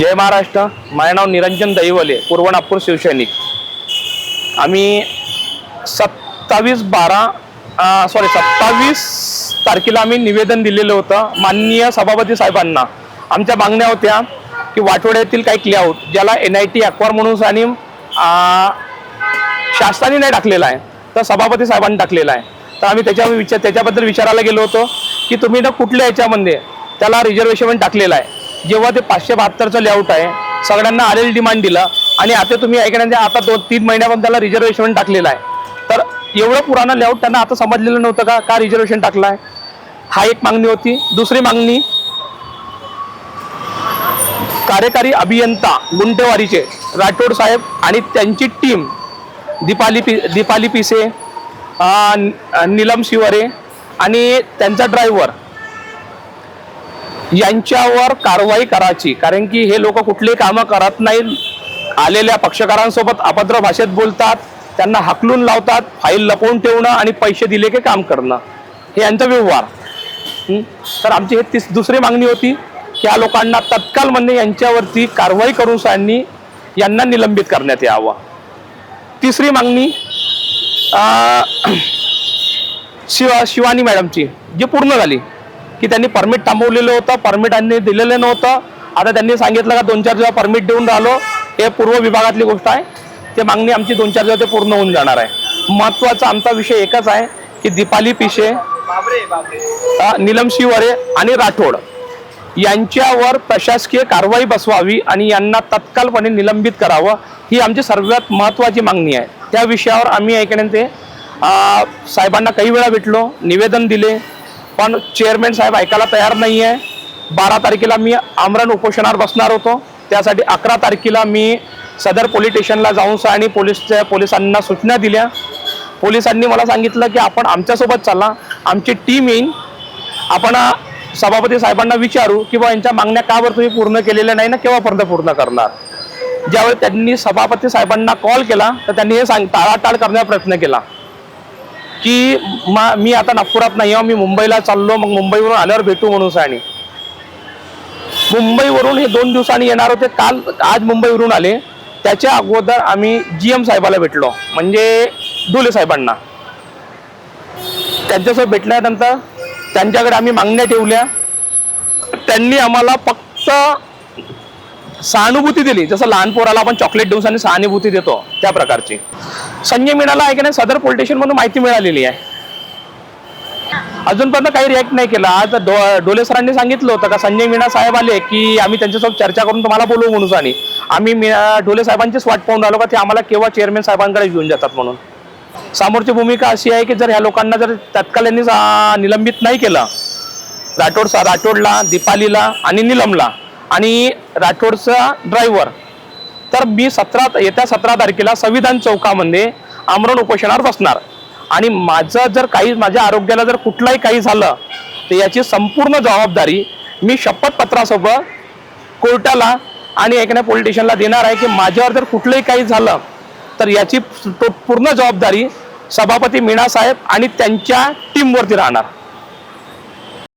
जय महाराष्ट्र। माझे नाव निरंजन दैवले, पूर्व नागपूर शिवसैनिक। आम्ही 27 तारखेला आम्ही निवेदन दिलेलं होतं माननीय सभापती साहेबांना। आमच्या मागण्या होत्या की वाटोड्यातील काही क्लेआउट ज्याला NIT ॲक्वायर म्हणून आणि शासनाने नाही टाकलेला आहे तर सभापती साहेबांनी टाकलेला आहे। तर आम्ही त्याच्याबद्दल विचारायला गेलो होतो की तुम्ही ना कुठल्या याच्यामध्ये त्याला रिझर्वेशन टाकलेलं आहे। जेव्हा ते 572चं लेआउट आहे, सगळ्यांना आलेली डिमांड दिला आणि आता तुम्ही ऐकण्याचे आता 2-3 महिन्यापासून त्याला रिझर्वेशन टाकलेलं आहे। तर एवढं पुराणं लेआउट त्यांना आता समजलेलं नव्हतं का रिझर्वेशन टाकलं आहे। हा एक मागणी होती। दुसरी मागणी, कार्यकारी अभियंता गुंटेवारीचे राठोड साहेब आणि त्यांची टीम दीपाली पिसे, नीलम शिवरे आणि त्यांचा ड्रायव्हर यांच्यावर कारवाई करायची। कारण की हे लोक कुठली कामं करत नाहीत, आलेल्या पक्षकारांसोबत अभद्र भाषेत बोलतात, त्यांना हाकलून लावतात, फाईल लपवून ठेवणं आणि पैसे दिले की काम करणं हे यांचा व्यवहार। तर आमची हे दुसरी मागणी होती की या लोकांना तत्काल म्हणजे यांच्यावरती कारवाई करून यांना निलंबित करण्यात यावं। तिसरी मागणी शिवानी मॅडमची जी पूर्ण झाली की त्यांनी परमिट थांबवलेलं होतं, परमिट त्यांनी दिलेलं नव्हतं। आता त्यांनी सांगितलं का 2-4 दिवस परमिट देऊन राहिलो, हे पूर्व विभागातली गोष्ट आहे। ते मागणी आमची 2-4 दिवस ते पूर्ण होऊन जाणार आहे। महत्त्वाचा आमचा विषय एकच आहे की दीपाली पिशे, नीलम शिवरे आणि राठोड यांच्यावर प्रशासकीय कारवाई बसवावी आणि यांना तत्कालपणे निलंबित करावं, ही आमची सर्वात महत्त्वाची मागणी आहे। त्या विषयावर आम्ही ऐकण्याचे साहेबांना काही वेळा भेटलो, निवेदन दिले, पण चेअरमॅन साहेब ऐकायला तयार नाही आहे। 12 तारखेला मी आमरण उपोषणावर बसणार होतो, त्यासाठी 11 तारखेला मी सदर पोलीस स्टेशनला जाऊन आणि पोलिसांना सूचना दिल्या। पोलिसांनी मला सांगितलं की आपण आमच्यासोबत चला, आमची टीम येईल, आपण सभापती साहेबांना विचारू की बा यांच्या मागण्या का बरं तुम्ही पूर्ण केलेल्या नाही ना, केव्हापर्यंत पूर्ण करणार। ज्यावेळी त्यांनी सभापती साहेबांना कॉल केला तर त्यांनी हे टाळाटाळ करण्याचा प्रयत्न केला की मी आता नागपुरात नाही आहे, मी मुंबईला चाललो, मग मुंबईवरून आल्यावर भेटू म्हणून। आणि मुंबईवरून हे 2 दिवसांनी येणार होते, आज मुंबईवरून आले। त्याच्या अगोदर आम्ही GM साहेबाला भेटलो, म्हणजे डोले साहेबांना। त्यांच्यासोबत भेटल्यानंतर त्यांच्याकडे आम्ही मागण्या ठेवल्या। त्यांनी आम्हाला फक्त सहानुभूती दिली, जसं लहान पोराला आपण चॉकलेट देऊन आणि सहानुभूती देतो त्या प्रकारची। संजय मीनाला ऐकण्यात सदर पोलीस स्टेशन मधून माहिती मिळालेली आहे, अजूनपर्यंत काही रिॲक्ट नाही केला। आज डोले सरांनी सांगितलं होतं का संजय मीना साहेब आले की आम्ही त्यांच्यासोबत चर्चा करून तुम्हाला बोलवू म्हणून। आणि आम्ही डोले साहेबांचीच वाट पाहून राहिलो का ते आम्हाला केव्हा चेअरमॅन साहेबांकडे घेऊन जातात म्हणून। समोरची भूमिका अशी आहे की जर ह्या लोकांना जर तत्काल यांनी निलंबित नाही केलं, राठोडला, दीपालीला आणि नीलमला आणि राठोडचा ड्रायव्हर, तर मी येत्या 17 तारखेला संविधान चौकामध्ये आमरण उपोषणावर बसणार। आणि माझ्या आरोग्याला जर कुठलाही काही झालं तर याची संपूर्ण जबाबदारी मी शपथपत्रासोबत कोर्टाला आणि ऐकण्या पोलीस स्टेशनला देणार आहे की माझ्यावर जर कुठलंही काही झालं तर याची पूर्ण जबाबदारी सभापती मीना साहेब आणि त्यांच्या टीमवरती राहणार।